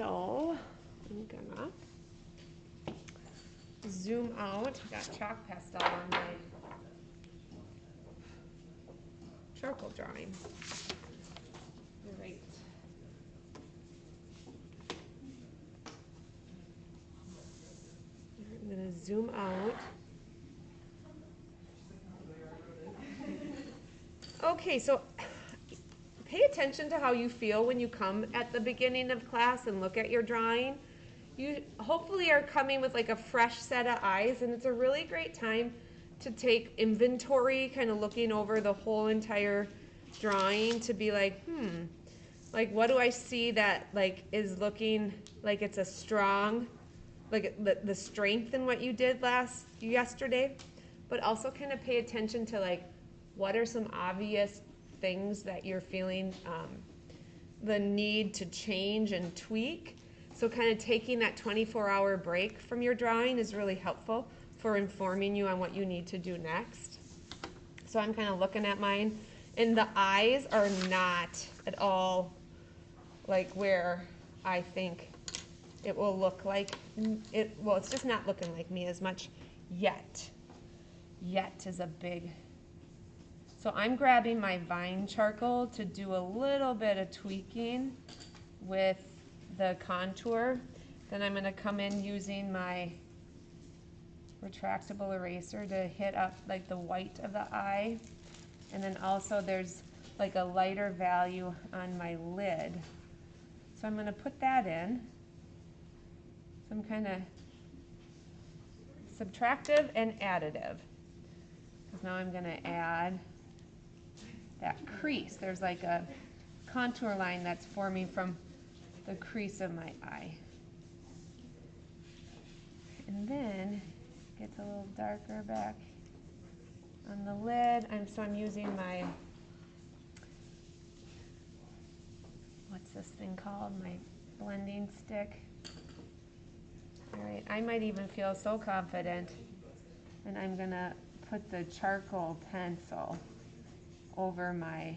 So I'm gonna zoom out. Got chalk pastel on my charcoal drawing. All right. I'm gonna zoom out. Okay, so pay attention to how you feel when you come at the beginning of class and look at your drawing. You hopefully are coming with like a fresh set of eyes, and it's a really great time to take inventory, kind of looking over the whole entire drawing to be like, like what do I see that like is looking like it's a strong, like the strength in what you did yesterday, but also kind of pay attention to like what are some obvious things that you're feeling the need to change and tweak. So kind of taking that 24-hour break from your drawing is really helpful for informing you on what you need to do next. So I'm kind of looking at mine, and the eyes are not at all like where I think it will look like it. Well, it's just not looking like me as much yet. Yet is a big. So I'm grabbing my Vine charcoal to do a little bit of tweaking with the contour. Then I'm going to come in using my retractable eraser to hit up like the white of the eye. And then also there's like a lighter value on my lid. So I'm going to put that in. Some kind of subtractive and additive. Because now I'm going to add that crease. There's like a contour line that's forming from the crease of my eye. And then it gets a little darker back on the lid. So I'm using my, what's this thing called? My blending stick. All right, I might even feel so confident, and I'm gonna put the charcoal pencil over my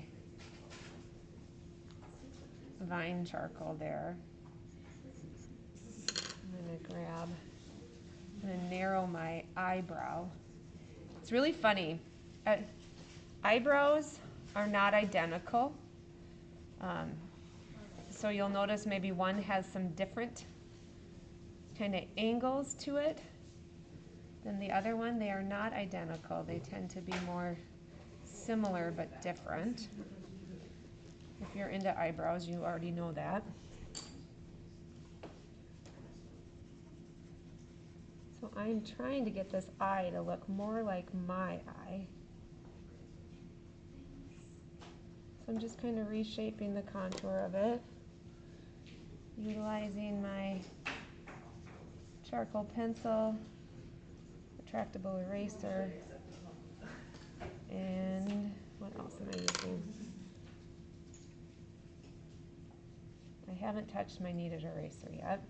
Vine charcoal there. I'm gonna narrow my eyebrow. It's really funny. Eyebrows are not identical. So you'll notice maybe one has some different kind of angles to it than the other one. They are not identical. They tend to be more similar but different. If you're into eyebrows, you already know that. So I'm trying to get this eye to look more like my eye. So I'm just kind of reshaping the contour of it, utilizing my charcoal pencil, retractable eraser, and what else am I using? I haven't touched my kneaded eraser yet.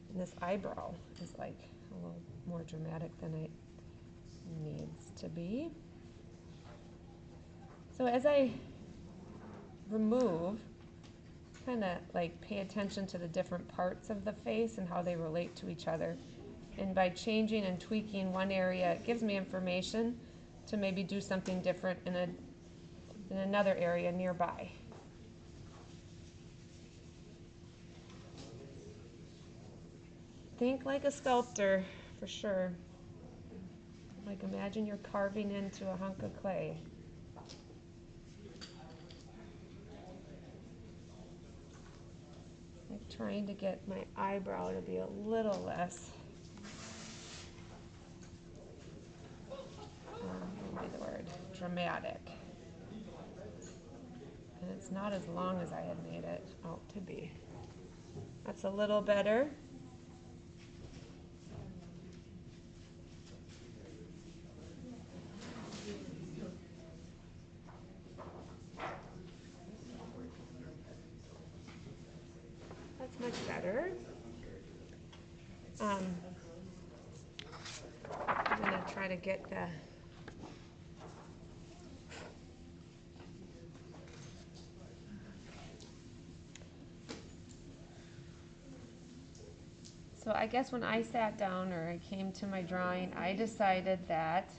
And this eyebrow is like a little more dramatic than it needs to be. So as I remove, kind of like pay attention to the different parts of the face and how they relate to each other. And by changing and tweaking one area, it gives me information to maybe do something different in another area nearby. Think like a sculptor, for sure. Like imagine you're carving into a hunk of clay. Like trying to get my eyebrow to be a little less, what would be the word, dramatic. And it's not as long as I had made it out to be. That's a little better. That's much better. I'm going to try to get the So I guess when I sat down or I came to my drawing, I decided that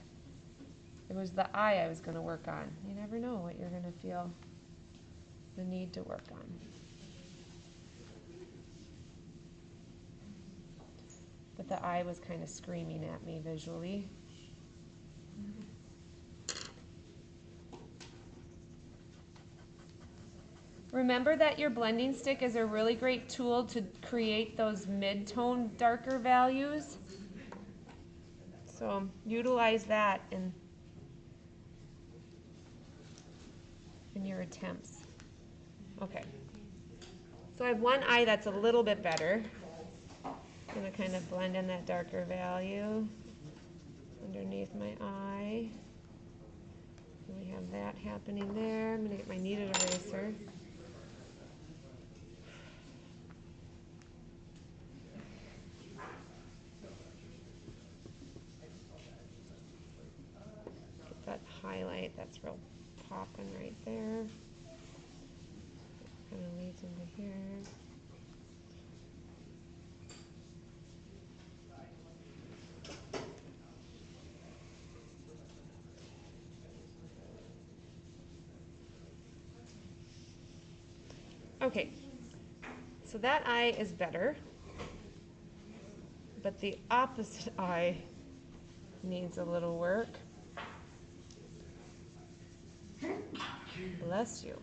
it was the eye I was going to work on. You never know what you're going to feel the need to work on. But the eye was kind of screaming at me visually. Remember that your blending stick is a really great tool to create those mid-tone darker values. So utilize that in your attempts. Okay. So I have one eye that's a little bit better. I'm going to kind of blend in that darker value underneath my eye. And we have that happening there. I'm going to get my kneaded eraser. Get that highlight that's real popping right there. Kind of leads into here. Okay, so that eye is better, but the opposite eye needs a little work. Bless you.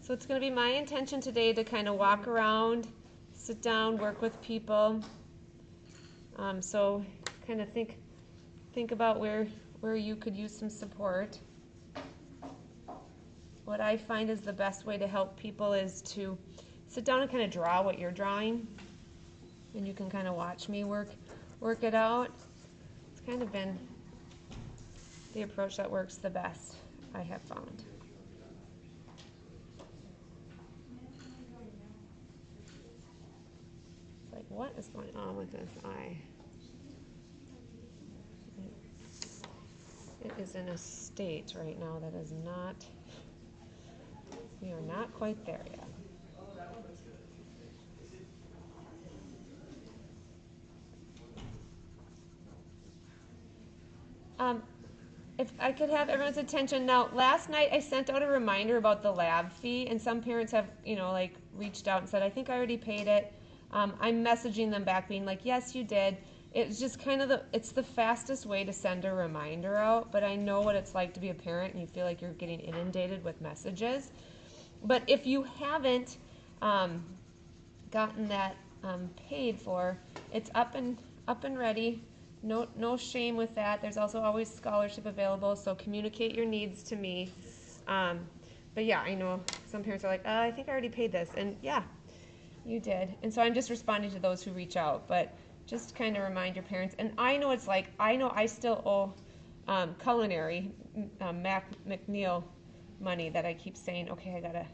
So it's going to be my intention today to kind of walk around, sit down, work with people. So kind of think about where you could use some support. What I find is the best way to help people is to sit down and kind of draw what you're drawing, and you can kind of watch me work it out. It's kind of been the approach that works the best, I have found. It's like, what is going on with this eye? It is in a state right now that is not, we are not quite there yet. If I could have everyone's attention. Now, last night I sent out a reminder about the lab fee, and some parents have, like reached out and said, I think I already paid it. I'm messaging them back being like, yes, you did. It's just kind of it's the fastest way to send a reminder out, but I know what it's like to be a parent and you feel like you're getting inundated with messages. But if you haven't gotten that paid for, it's up and ready. No shame with that. There's also always scholarship available, so communicate your needs to me. But yeah, I know some parents are like, I think I already paid this. And yeah, you did. And so I'm just responding to those who reach out. But just kind of remind your parents. And I know it's like, I know I still owe Culinary, Mac McNeil money that I keep saying, okay, I got to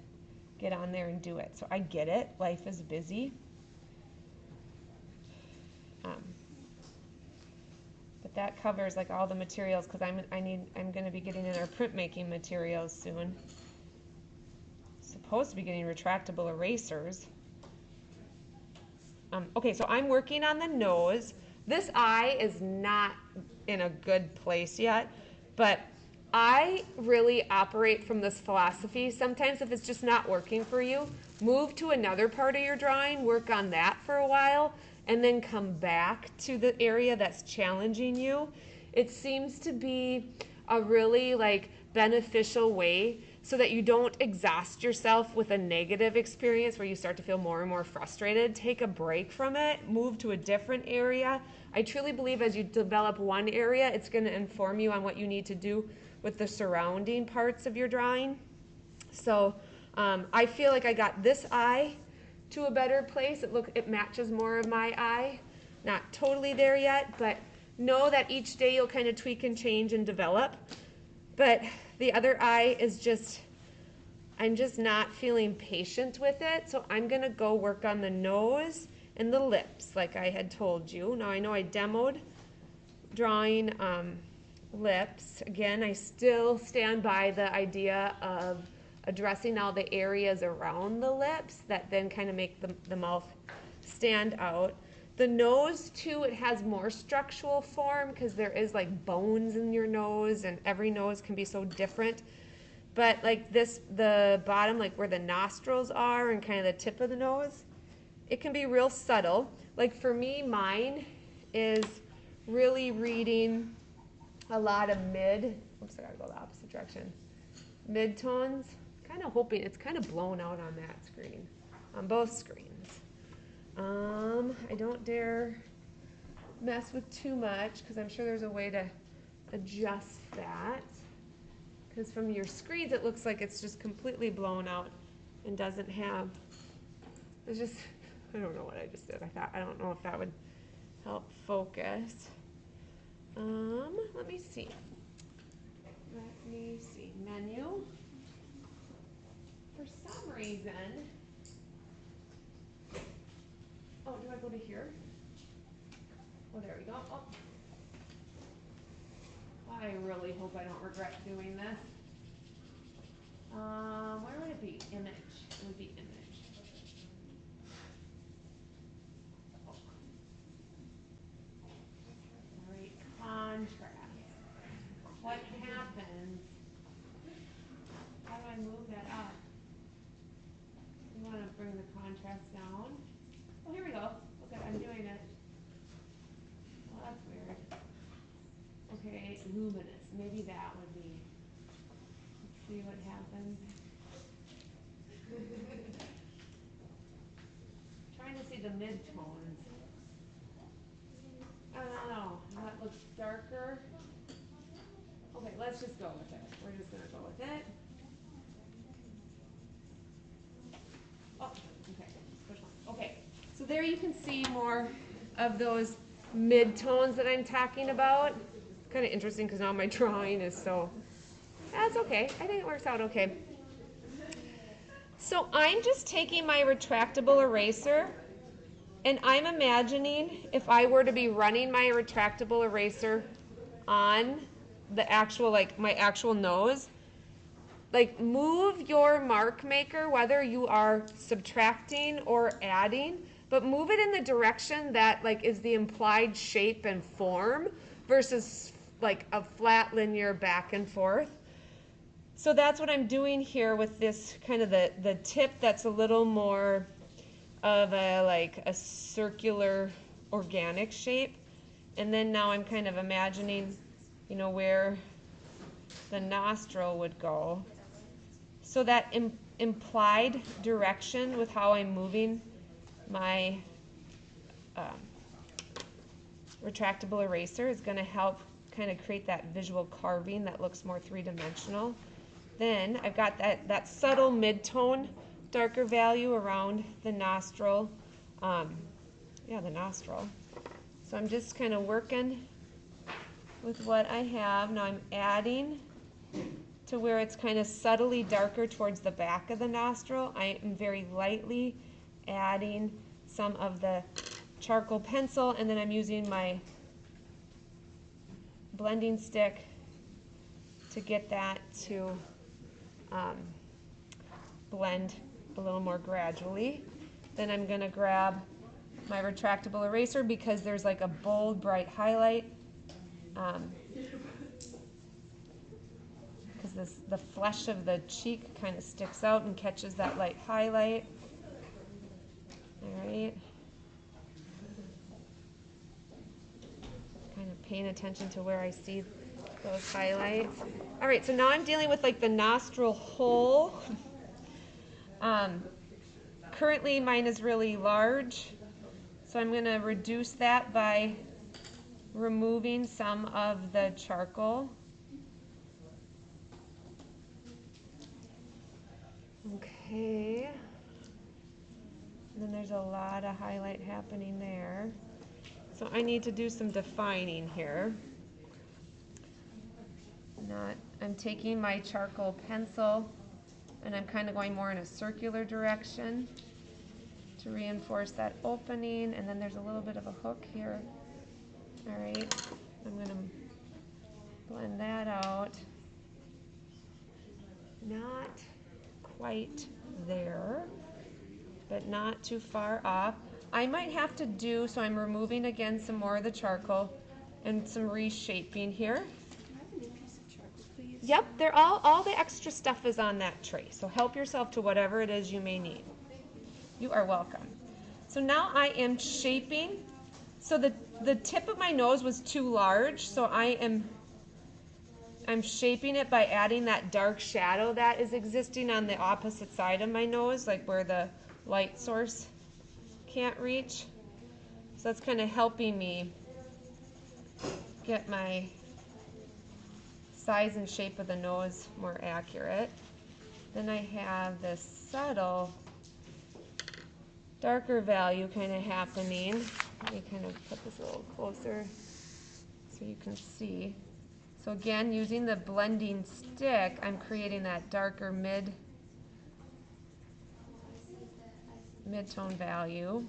get on there and do it. So I get it. Life is busy. But that covers like all the materials, because I'm going to be getting in our printmaking materials soon. Supposed to be getting retractable erasers. Okay, so I'm working on the nose. This eye is not in a good place yet, but I really operate from this philosophy. Sometimes if it's just not working for you, move to another part of your drawing, work on that for a while, and then come back to the area that's challenging you. It seems to be a really beneficial way so that you don't exhaust yourself with a negative experience where you start to feel more and more frustrated. Take a break from it, move to a different area. I truly believe as you develop one area, it's going to inform you on what you need to do with the surrounding parts of your drawing. So I feel like I got this eye to a better place. It matches more of my eye. Not totally there yet, but know that each day you'll kind of tweak and change and develop. But the other eye is I'm just not feeling patient with it. So I'm going to go work on the nose and the lips like I had told you. Now I know I demoed drawing lips. Again, I still stand by the idea of addressing all the areas around the lips that then kind of make the mouth stand out. The nose too, it has more structural form because there is like bones in your nose, and every nose can be so different. But like this, the bottom, like where the nostrils are and kind of the tip of the nose, it can be real subtle. Like for me, mine is really reading a lot of oops, I gotta go the opposite direction. Mid-tones, kind of hoping, it's kind of blown out on that screen, on both screens. I don't dare mess with too much because I'm sure there's a way to adjust that. Because from your screens, it looks like it's just completely blown out and doesn't have, it's just, I don't know what I just did. I don't know if that would help focus. Let me see. Menu. For some reason, oh, do I go to here? Oh, there we go. Oh. I really hope I don't regret doing this. Where would it be? Image. It would be image. Oh. All right, contrast. What happens? How do I move that up? You want to bring the contrast down. Oh, here we go. Look at, I'm doing it. Oh, that's weird. Okay, luminous. Maybe that would be. Let's see what happens. Trying to see the mid-tones. I don't know. That looks darker. Okay, let's just go with it. We're just going to go with it. Oh, okay. Push on. Okay, so there you can see more of those mid-tones that I'm talking about. Kind of interesting because now my drawing is so, that's okay. I think it works out okay. So I'm just taking my retractable eraser and I'm imagining if I were to be running my retractable eraser on the actual, like my actual nose, like move your mark maker, whether you are subtracting or adding, but move it in the direction that like is the implied shape and form versus like a flat linear back and forth. So that's what I'm doing here with this kind of the tip that's a little more of a like a circular organic shape. And then now I'm kind of imagining, you know, where the nostril would go. So that implied direction with how I'm moving my retractable eraser is going to help kind of create that visual carving that looks more three-dimensional. Then I've got that subtle mid-tone darker value around the nostril. The nostril. So I'm just kind of working with what I have. Now I'm adding to where it's kind of subtly darker towards the back of the nostril. I am very lightly adding some of the charcoal pencil, and then I'm using my blending stick to get that to blend a little more gradually. Then I'm going to grab my retractable eraser because there's like a bold, bright highlight. Because the flesh of the cheek kind of sticks out and catches that light highlight. All right. Kind of paying attention to where I see those highlights. All right, so now I'm dealing with like the nostril hole. Currently mine is really large, so I'm going to reduce that by removing some of the charcoal. Okay. And then there's a lot of highlight happening there. So I need to do some defining here. I'm taking my charcoal pencil and I'm kind of going more in a circular direction to reinforce that opening, and then there's a little bit of a hook here. All right. I'm going to blend that out. Not quite there, but not too far off. I might have to do, so I'm removing again some more of the charcoal and some reshaping here. Can I have a new piece of charcoal, please? Yep, they're all the extra stuff is on that tray. So help yourself to whatever it is you may need. You are welcome. So now I am shaping. So the tip of my nose was too large, so I'm shaping it by adding that dark shadow that is existing on the opposite side of my nose, like where the light source can't reach. So that's kind of helping me get my size and shape of the nose more accurate. Then I have this subtle darker value kind of happening. Let me kind of put this a little closer so you can see. So again, using the blending stick, I'm creating that darker mid-tone value.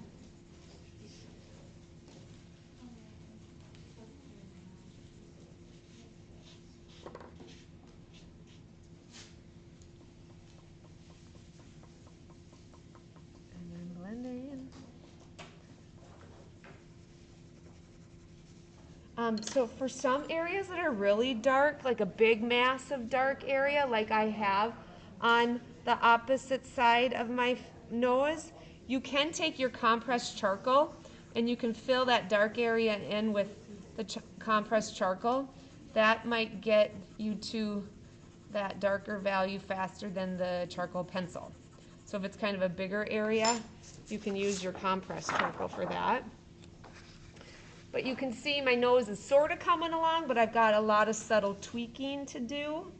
And then blending. So for some areas that are really dark, like a big mass of dark area, like I have on the opposite side of my nose, you can take your compressed charcoal and you can fill that dark area in with the compressed charcoal. That might get you to that darker value faster than the charcoal pencil. So if it's kind of a bigger area, you can use your compressed charcoal for that. But you can see my nose is sort of coming along, but I've got a lot of subtle tweaking to do.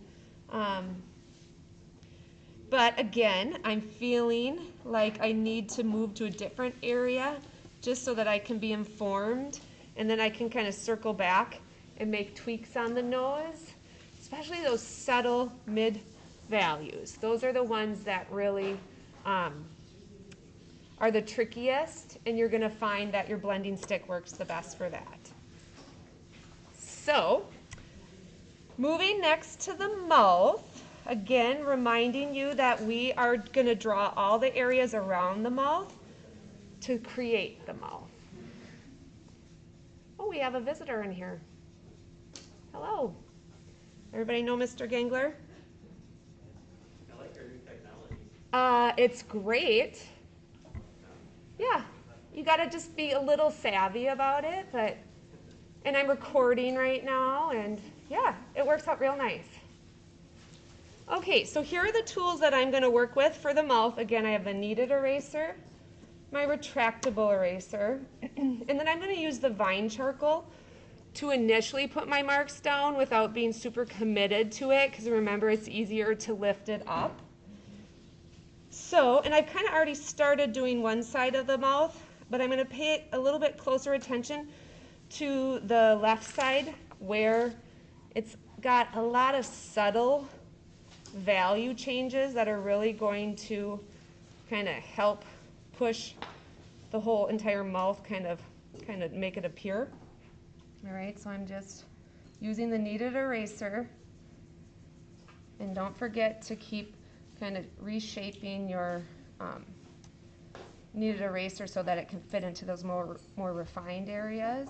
But again, I'm feeling like I need to move to a different area just so that I can be informed, and then I can kind of circle back and make tweaks on the nose, especially those subtle mid values. Those are the ones that really are the trickiest, and you're going to find that your blending stick works the best for that. So, moving next to the mouth, again, reminding you that we are going to draw all the areas around the mouth to create the mouth. Oh, we have a visitor in here. Hello. Everybody know Mr. Gangler? I like your new technology. It's great. Yeah, you got to just be a little savvy about it, and I'm recording right now, and yeah, it works out real nice. Okay, so here are the tools that I'm going to work with for the mouth. Again, I have the kneaded eraser, my retractable eraser, and then I'm going to use the vine charcoal to initially put my marks down without being super committed to it, because remember, it's easier to lift it up. So, and I've kind of already started doing one side of the mouth, but I'm going to pay a little bit closer attention to the left side where it's got a lot of subtle value changes that are really going to kind of help push the whole entire mouth, kind of make it appear. All right, so I'm just using the kneaded eraser, and don't forget to keep kind of reshaping your kneaded eraser so that it can fit into those more refined areas.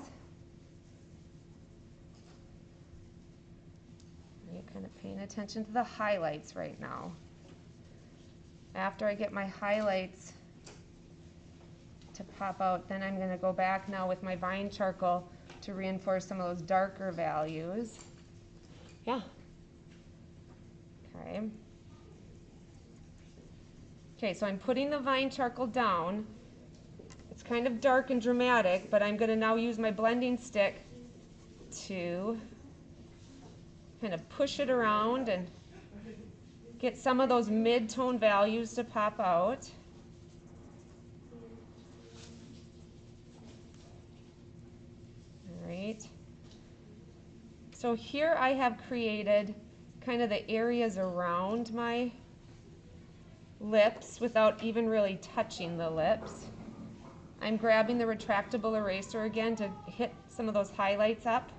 You're kind of paying attention to the highlights right now. After I get my highlights to pop out, then I'm going to go back now with my vine charcoal to reinforce some of those darker values. Yeah. Okay. Okay, so I'm putting the vine charcoal down. It's kind of dark and dramatic, but I'm going to now use my blending stick to kind of push it around and get some of those mid-tone values to pop out. All right. So here I have created kind of the areas around my lips without even really touching the lips. I'm grabbing the retractable eraser again to hit some of those highlights up.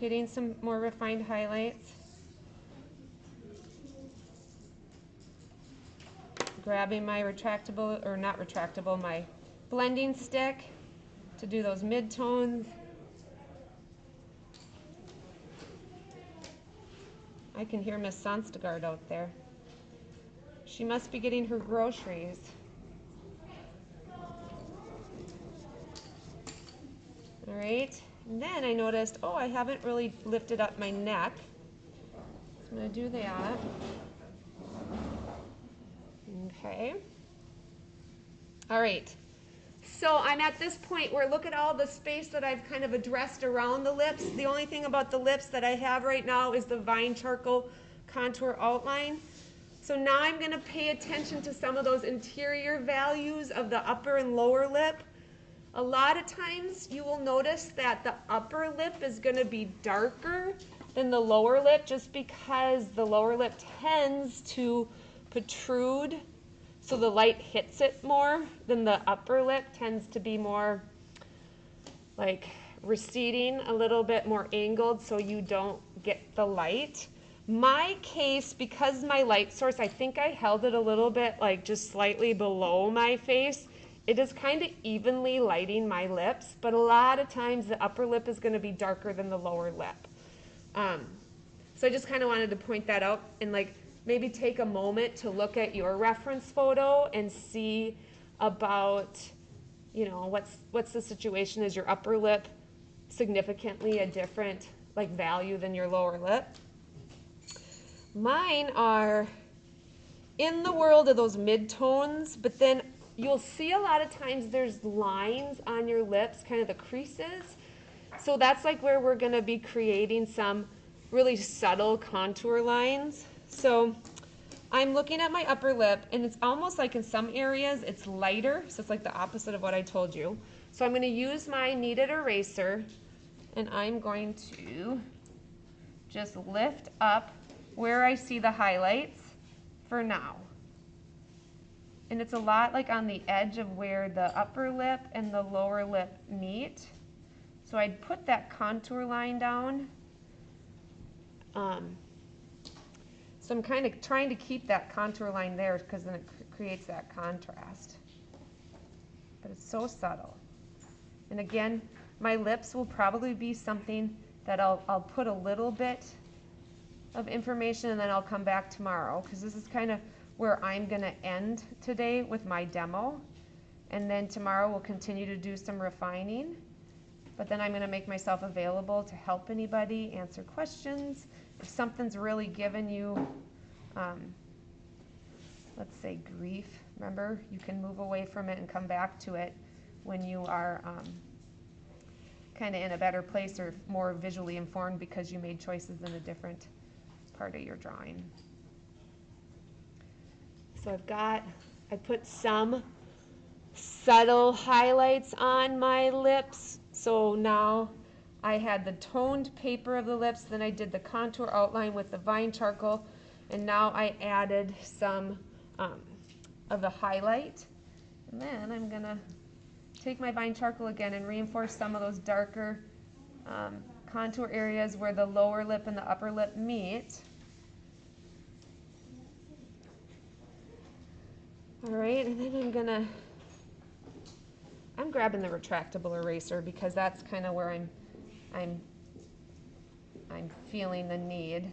hitting some more refined highlights. Grabbing my retractable, or not retractable, my blending stick to do those mid-tones. I can hear Miss Sonstegard out there. She must be getting her groceries. All right, and then I noticed, oh, I haven't really lifted up my neck. So I'm gonna do that. Okay. All right. So I'm at this point where look at all the space that I've kind of addressed around the lips. The only thing about the lips that I have right now is the Vine Charcoal Contour Outline. So now I'm going to pay attention to some of those interior values of the upper and lower lip. A lot of times you will notice that the upper lip is going to be darker than the lower lip just because the lower lip tends to protrude, so the light hits it more than the upper lip tends to be more like receding, a little bit more angled so you don't get the light. My case, because my light source, I think I held it a little bit like just slightly below my face. It is kind of evenly lighting my lips, but a lot of times the upper lip is going to be darker than the lower lip. So I just kind of wanted to point that out and like maybe take a moment to look at your reference photo and see about, you know, what's the situation. Is your upper lip significantly a different like value than your lower lip? Mine are in the world of those mid-tones, but then you'll see a lot of times there's lines on your lips, kind of the creases. So that's like where we're going to be creating some really subtle contour lines. So I'm looking at my upper lip, and it's almost like in some areas it's lighter, so it's like the opposite of what I told you. So I'm going to use my kneaded eraser, and I'm going to just lift up where I see the highlights for now. And it's a lot like on the edge of where the upper lip and the lower lip meet. So I'd put that contour line down. So I'm kind of trying to keep that contour line there because then it creates that contrast. But it's so subtle. And again, my lips will probably be something that I'll put a little bit of information and then I'll come back tomorrow because this is kind of where I'm going to end today with my demo. And then tomorrow we'll continue to do some refining. But then I'm going to make myself available to help anybody, answer questions. If something's really given you, let's say grief, remember, you can move away from it and come back to it when you are kind of in a better place or more visually informed because you made choices in a different part of your drawing. So I put some subtle highlights on my lips. So now I had the toned paper of the lips, then I did the contour outline with the Vine Charcoal, and now I added some of the highlight. And then I'm going to take my Vine Charcoal again and reinforce some of those darker contour areas where the lower lip and the upper lip meet. All right, and then I'm grabbing the retractable eraser because that's kind of where I'm feeling the need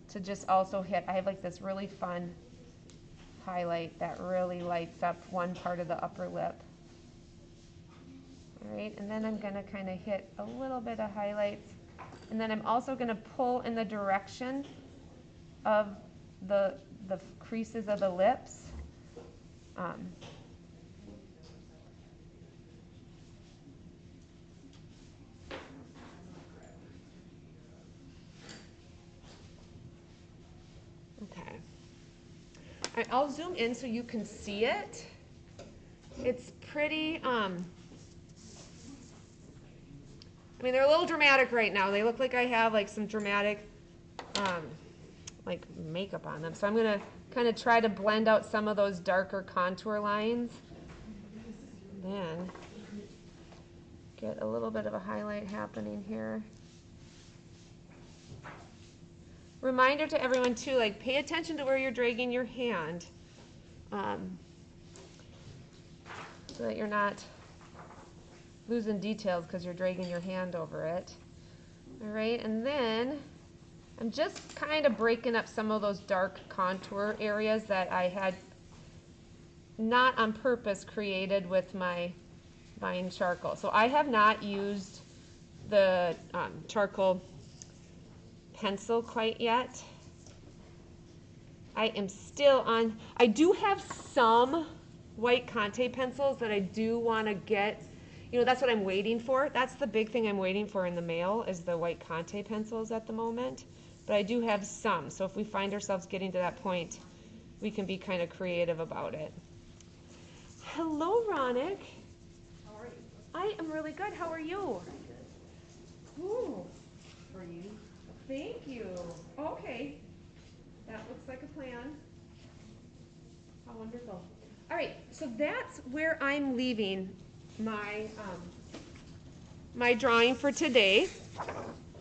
to just also hit. I have like this really fun highlight that really lights up one part of the upper lip. All right, and then I'm going to kind of hit a little bit of highlights, and then I'm also going to pull in the direction of the creases of the lips. Okay. All right, I'll zoom in so you can see it. It's pretty, I mean, they're a little dramatic right now. They look like I have like some dramatic like makeup on them. So I'm gonna kind of try to blend out some of those darker contour lines. Then get a little bit of a highlight happening here. reminder to everyone too, like pay attention to where you're dragging your hand. So that you're not losing details because you're dragging your hand over it. All right, and then I'm just kind of breaking up some of those dark contour areas that I had not on purpose created with my Vine charcoal. So I have not used the charcoal pencil quite yet. I am still on, I do have some white Conte pencils that I do want to get, you know, that's what I'm waiting for. That's the big thing I'm waiting for in the mail is the white Conte pencils at the moment. But I do have some, so if we find ourselves getting to that point, we can be kind of creative about it. Hello, Ronick. How are you? I am really good. How are you? Good. Ooh, For you? thank you. Okay, that looks like a plan. How wonderful. All right, so that's where I'm leaving my my drawing for today.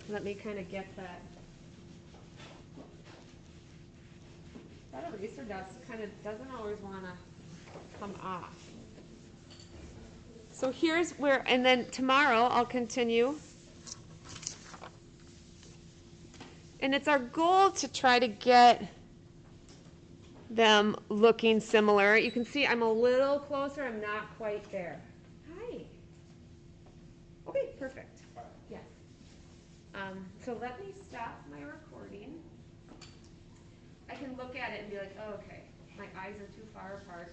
Let me kind of get that. That eraser dust kind of doesn't always want to come off. So here's where, and then tomorrow I'll continue. And it's our goal to try to get them looking similar. You can see I'm a little closer, I'm not quite there. Hi. Okay, perfect. Yes. So let me stop my recording. I can look at it and be like, oh, okay, my eyes are too far apart.